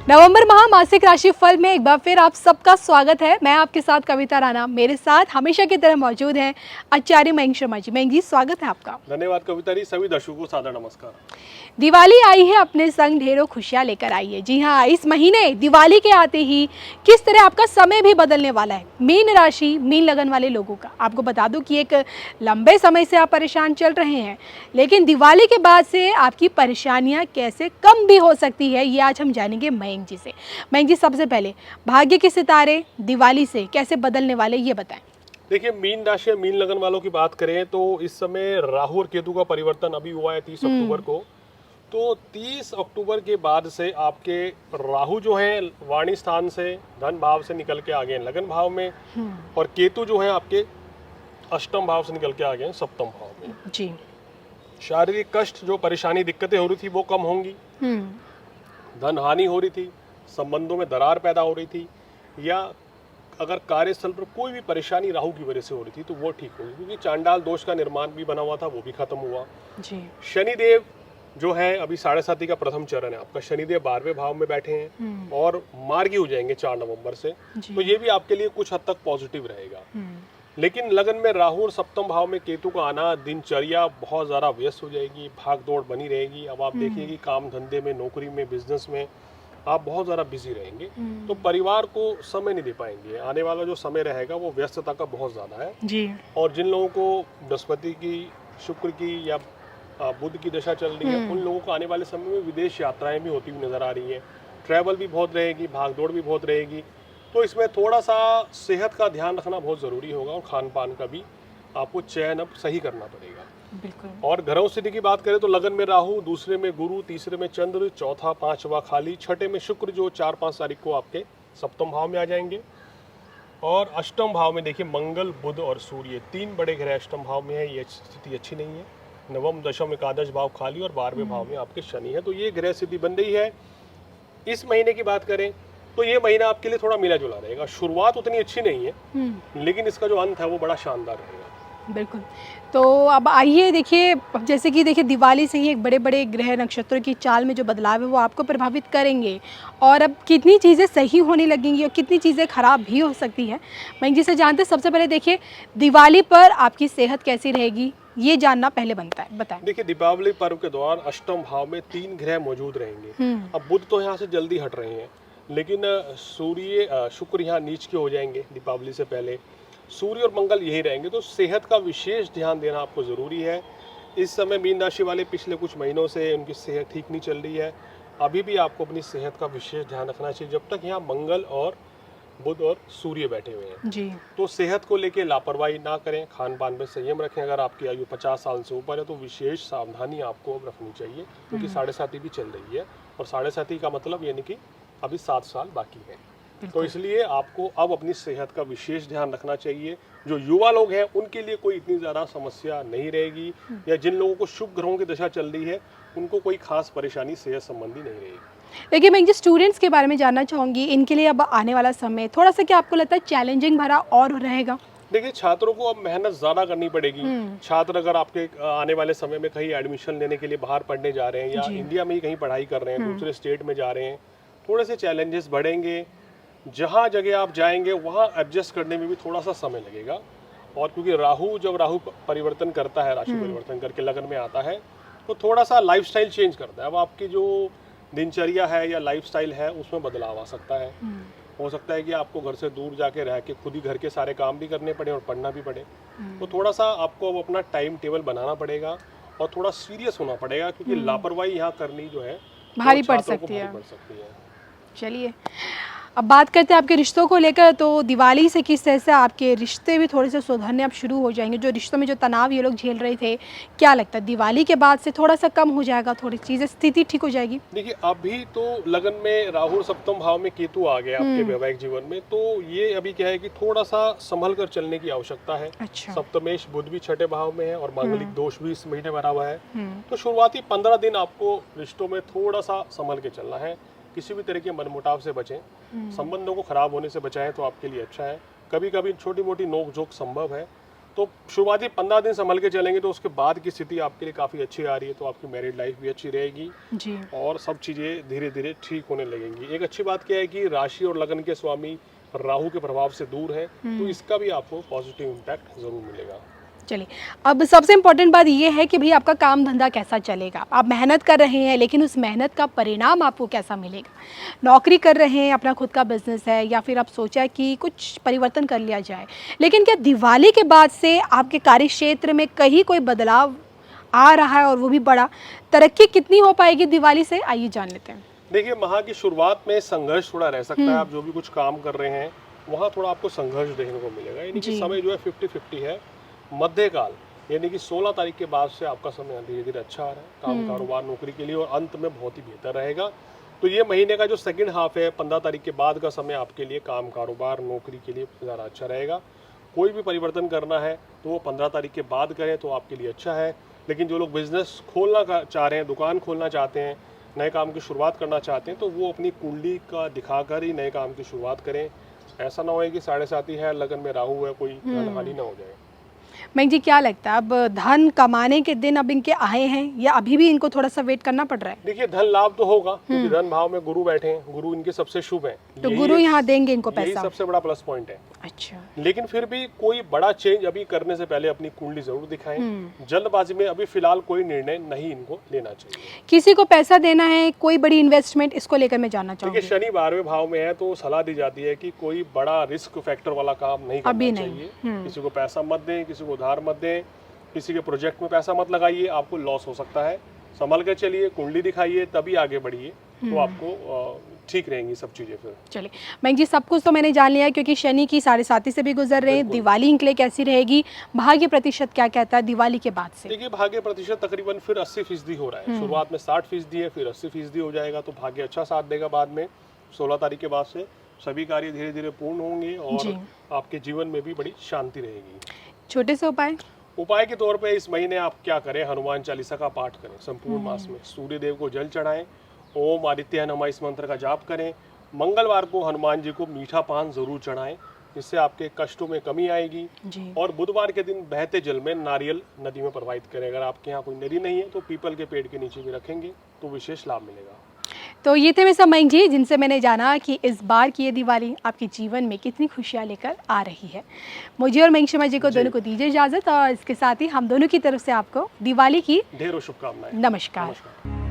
नवंबर माह मासिक राशि फल में एक बार फिर आप सबका स्वागत है। मैं आपके साथ कविता राणा, मेरे साथ हमेशा की तरह मौजूद हैं आचार्य मयंक शर्मा जी। मयंक जी, स्वागत है आपका। धन्यवाद कविता जी। सभी दर्शकों को सादर नमस्कार। दिवाली आई है, अपने संग ढेरों खुशियां लेकर आई है। जी हाँ, इस महीने दिवाली के आते ही किस तरह आपका समय भी बदलने वाला है। मीन राशि, मीन लगन वाले लोगों का आपको बता दूं कि एक लंबे समय से आप परेशान चल रहे हैं, लेकिन दिवाली के बाद से आपकी परेशानियां कैसे कम भी हो सकती है, ये आज हम जानेंगे मयंक जी से। मयंक जी, सबसे पहले भाग्य के सितारे दिवाली से कैसे बदलने वाले, ये बताएं। देखिए, मीन राशि मीन लगन वालों की बात करें तो इस समय राहु और केतु का परिवर्तन अभी हुआ है 30 अक्टूबर को। तो 30 अक्टूबर के बाद से आपके राहु जो है वाणी स्थान से धन भाव से निकल के आ गए हैं लगन भाव में, और केतु जो है आपके अष्टम भाव से निकल के आ गए हैं सप्तम भाव में। जी। शारीरिक कष्ट, जो परेशानी दिक्कतें हो रही थी वो कम होंगी। धन हानि हो रही थी, संबंधों में दरार पैदा हो रही थी, या अगर कार्यस्थल पर कोई भी परेशानी राहु की वजह से हो रही थी तो वो ठीक होगी, क्योंकि चांडाल दोष का निर्माण भी बना हुआ था, वो भी खत्म हुआ। जी। शनिदेव जो है अभी 7.5 का प्रथम चरण है आपका, शनिदेव 12वें भाव में बैठे हैं और मार्गी हो जाएंगे 4 नवंबर से। तो ये भी आपके लिए कुछ हद तक पॉजिटिव रहेगा। लेकिन लगन में राहु और सप्तम भाव में केतु का आना, दिनचर्या बहुत ज़्यादा व्यस्त हो जाएगी, भाग दौड़ बनी रहेगी। अब आप देखिए कि काम धंधे में, नौकरी में, बिजनेस में आप बहुत ज़्यादा बिजी रहेंगे, तो परिवार को समय नहीं दे पाएंगे। आने वाला जो समय रहेगा वो व्यस्तता का बहुत ज़्यादा है जी। और जिन लोगों को बृहस्पति की, शुक्र की या बुध की दशा चल रही है, उन लोगों को आने वाले समय में विदेश यात्राएं भी होती हुई नजर आ रही हैं। ट्रैवल भी बहुत रहेगी, भागदौड़ भी बहुत रहेगी। तो इसमें थोड़ा सा सेहत का ध्यान रखना बहुत ज़रूरी होगा और खान पान का भी आपको चयन अब सही करना पड़ेगा। बिल्कुल। और ग्रहों स्थिति की बात करें तो लगन में राहु, दूसरे में गुरु, तीसरे में चंद्र, चौथा पांचवा खाली, छठे में शुक्र जो 4-5 तारीख को आपके सप्तम भाव में आ जाएंगे। और अष्टम भाव में देखिए मंगल, बुध और सूर्य, 3 बड़े ग्रह अष्टम भाव में है। ये स्थिति अच्छी नहीं है। नवम, दशम, एकादश भाव खाली और 12वें भाव में आपके शनि है। तो ये ग्रह स्थिति बन रही है। इस महीने की बात करें तो ये महीना आपके लिए थोड़ा मिला जुला रहेगा। शुरुआत उतनी अच्छी नहीं है, लेकिन इसका जो अंत है वो बड़ा शानदार रहेगा। बिल्कुल। तो अब आइए देखिए, जैसे कि देखिए दिवाली से ही एक बड़े बड़े ग्रह नक्षत्रों की चाल में जो बदलाव है वो आपको प्रभावित करेंगे, और अब कितनी चीज़ें सही होने लगेंगी और कितनी चीज़ें खराब भी हो सकती हैं। मैं जिसे जानते सबसे पहले देखिए दिवाली पर आपकी सेहत कैसी रहेगी, ये जानना पहले बनता है, बताएं। देखिए, दीपावली पर्व के दौरान अष्टम भाव में 3 ग्रह मौजूद रहेंगे। अब बुध तो यहाँ से जल्दी हट रहे हैं, लेकिन सूर्य, शुक्र यहाँ नीच के हो जाएंगे दीपावली से पहले। सूर्य और मंगल यही रहेंगे, तो सेहत का विशेष ध्यान देना आपको ज़रूरी है। इस समय मीन राशि वाले पिछले कुछ महीनों से उनकी सेहत ठीक नहीं चल रही है। अभी भी आपको अपनी सेहत का विशेष ध्यान रखना चाहिए जब तक यहाँ मंगल और बुध और सूर्य बैठे हुए हैं जी। तो सेहत को लेके लापरवाही ना करें, खान पान में संयम रखें। अगर आपकी आयु 50 साल से ऊपर है तो विशेष सावधानी आपको अब रखनी चाहिए, क्योंकि 7.5 भी चल रही है, और 7.5 का मतलब यानी कि अभी 7 साल बाकी है। तो इसलिए आपको अब अपनी सेहत का विशेष ध्यान रखना चाहिए। जो युवा लोग हैं उनके लिए कोई इतनी ज़्यादा समस्या नहीं रहेगी, या जिन लोगों को शुभ ग्रहों की दशा चल रही है उनको कोई खास परेशानी सेहत संबंधी नहीं रहेगी। देखिए मैं जो स्टूडेंट्स के बारे में जानना चाहूँगी, इनके लिए अब आने वाला समय थोड़ा सा, क्या आपको लगता है चैलेंजिंग भरा और रहेगा? देखिए, छात्रों को अब मेहनत ज़्यादा करनी पड़ेगी। छात्र अगर आपके आने वाले समय में कहीं एडमिशन लेने के लिए बाहर पढ़ने जा रहे हैं, या इंडिया में ही कहीं पढ़ाई कर रहे हैं, दूसरे स्टेट में जा रहे हैं, थोड़े से चैलेंजेस बढ़ेंगे। जहाँ जगह आप जाएंगे वहाँ एडजस्ट करने में भी थोड़ा सा समय लगेगा। और क्योंकि जब राहु परिवर्तन करता है, राशि परिवर्तन करके लगन में आता है, तो थोड़ा सा लाइफस्टाइल चेंज करता है। अब आपकी जो दिनचर्या है या लाइफस्टाइल है उसमें बदलाव आ सकता है। हो सकता है कि आपको घर से दूर जाके रह के खुद ही घर के सारे काम भी करने पड़े और पढ़ना भी पड़े। तो थोड़ा सा आपको अब अपना टाइम टेबल बनाना पड़ेगा और थोड़ा सीरियस होना पड़ेगा, क्योंकि लापरवाही यहाँ करनी जो है भारी पड़ सकती है। चलिए अब बात करते हैं आपके रिश्तों को लेकर। तो दिवाली से किस तरह से आपके रिश्ते भी थोड़े से सुधरने अब शुरू हो जाएंगे? जो रिश्तों में जो तनाव ये लोग झेल रहे थे, क्या लगता है दिवाली के बाद से थोड़ा सा कम हो जाएगा, थोड़ी चीज़ें, स्थिति ठीक हो जाएगी? देखिए, अभी तो लगन में राहु सप्तम भाव में केतु आ गया आपके वैवाहिक जीवन में, तो ये अभी क्या है कि थोड़ा सा संभल कर चलने की आवश्यकता है। अच्छा। सप्तमेश बुध भी 6ठे भाव में है और मांगलिक दोष भी इस महीने बना हुआ है। तो शुरुआती 15 दिन आपको रिश्तों में थोड़ा सा संभल के चलना है। किसी भी तरह के मनमुटाव से बचें, संबंधों को खराब होने से बचाएं तो आपके लिए अच्छा है। कभी कभी छोटी मोटी नोक झोंक संभव है, तो शुरुआती 15 दिन संभल के चलेंगे तो उसके बाद की स्थिति आपके लिए काफ़ी अच्छी आ रही है, तो आपकी मैरिड लाइफ भी अच्छी रहेगी जी। और सब चीज़ें धीरे धीरे ठीक होने लगेंगी। एक अच्छी बात क्या है कि राशि और लगन के स्वामी राहु के प्रभाव से दूर है, तो इसका भी आपको पॉजिटिव इम्पैक्ट ज़रूर मिलेगा। चलिए, अब सबसे इम्पोर्टेंट बात ये है कि भाई आपका काम धंधा कैसा चलेगा। आप मेहनत कर रहे हैं, लेकिन उस मेहनत का परिणाम आपको कैसा मिलेगा। नौकरी कर रहे हैं, अपना खुद का बिजनेस है, या फिर आप सोचा कि कुछ परिवर्तन कर लिया जाए, लेकिन क्या दिवाली के बाद से आपके कार्य क्षेत्र में कहीं कोई बदलाव आ रहा है, और वो भी बड़ा? तरक्की कितनी हो पाएगी दिवाली से, आइए जान लेते हैं। देखिए, माह की शुरुआत में संघर्ष थोड़ा रह सकता है। आप जो भी कुछ काम कर रहे हैं वहाँ थोड़ा आपको संघर्ष देखने को मिलेगा, यानी कि समय जो है 50-50 है। मध्यकाल यानी कि 16 तारीख के बाद से आपका समय धीरे धीरे अच्छा आ रहा है काम कारोबार नौकरी के लिए, और अंत में बहुत ही बेहतर रहेगा। तो ये महीने का जो सेकंड हाफ है 15 तारीख के बाद का समय आपके लिए काम कारोबार नौकरी के लिए ज़्यादा अच्छा रहेगा। कोई भी परिवर्तन करना है तो वो 15 तारीख के बाद करें तो आपके लिए अच्छा है। लेकिन जो लोग बिजनेस खोलना चाह रहे हैं, दुकान खोलना चाहते हैं, नए काम की शुरुआत करना चाहते हैं, तो वो अपनी कुंडली का दिखाकर ही नए काम की शुरुआत करें। ऐसा ना हो कि 7.5 है, लगन में राहु है, कोई धन हानि ना हो जाए। मैं जी, क्या लगता है अब धन कमाने के दिन अब इनके आए हैं, या अभी भी इनको थोड़ा सा वेट करना पड़ रहा है? देखिए, धन लाभ तो होगा क्योंकि धन भाव में गुरु बैठे हैं, गुरु इनके सबसे शुभ हैं, तो गुरु यहाँ देंगे इनको यही पैसा। सबसे बड़ा प्लस पॉइंट है। अच्छा। लेकिन फिर भी कोई बड़ा चेंज अभी करने से पहले अपनी कुंडली जरूर दिखाएं। जल्दबाजी में अभी फिलहाल कोई निर्णय नहीं इनको लेना चाहिए। किसी को पैसा देना है, कोई बड़ी इन्वेस्टमेंट, इसको लेकर मैं जानना देखिए, चाहूंगी। शनि 12वें भाव में है तो सलाह दी जाती है कि कोई बड़ा रिस्क फैक्टर वाला काम नहीं अभी करना नहीं। चाहिए। किसी को पैसा मत दें, किसी को उधार मत दें, किसी के प्रोजेक्ट में पैसा मत लगाइए, आपको लॉस हो सकता है। संभल कर चलिए, कुंडली दिखाइए, तभी आगे बढ़िए, तो आपको ठीक रहेंगी सब चीजें फिर। चलिए मैं जी, सब कुछ तो मैंने जान लिया, क्योंकि शनि की 7.5 से भी गुजर रहे हैं। दिवाली इनके लिए कैसी रहेगी, भाग्य प्रतिशत क्या कहता है दिवाली के बाद से? देखिए, भाग्य प्रतिशत तकरीबन फिर 80% हो रहा है। शुरुआत में 60% है, फिर 80% हो जाएगा, तो भाग्य अच्छा साथ देगा। बाद में 16 तारीख के बाद से सभी कार्य धीरे धीरे पूर्ण होंगे और आपके जीवन में भी बड़ी शांति रहेगी। छोटे से उपाय के तौर पे इस महीने आप क्या करें, हनुमान चालीसा का पाठ करें संपूर्ण मास में, सूर्य देव को जल चढ़ाएं, ओम आदित्य नमः इस मंत्र का जाप करें। मंगलवार को हनुमान जी को मीठा पान जरूर चढ़ाएं, जिससे आपके कष्टों में कमी आएगी जी। और बुधवार के दिन बहते जल में नारियल नदी में प्रवाहित करें। अगर आपके यहाँ कोई नदी नहीं है तो पीपल के पेड़ के नीचे भी रखेंगे तो विशेष लाभ मिलेगा। तो ये थे मेरे मयंक जी, जिनसे मैंने जाना कि इस बार की ये दिवाली आपके जीवन में कितनी खुशियाँ लेकर आ रही है। मुझे और मयंक शर्मा जी को दोनों को दीजिए इजाज़त, और इसके साथ ही हम दोनों की तरफ से आपको दिवाली की ढेरों शुभकामनाएं। नमस्कार।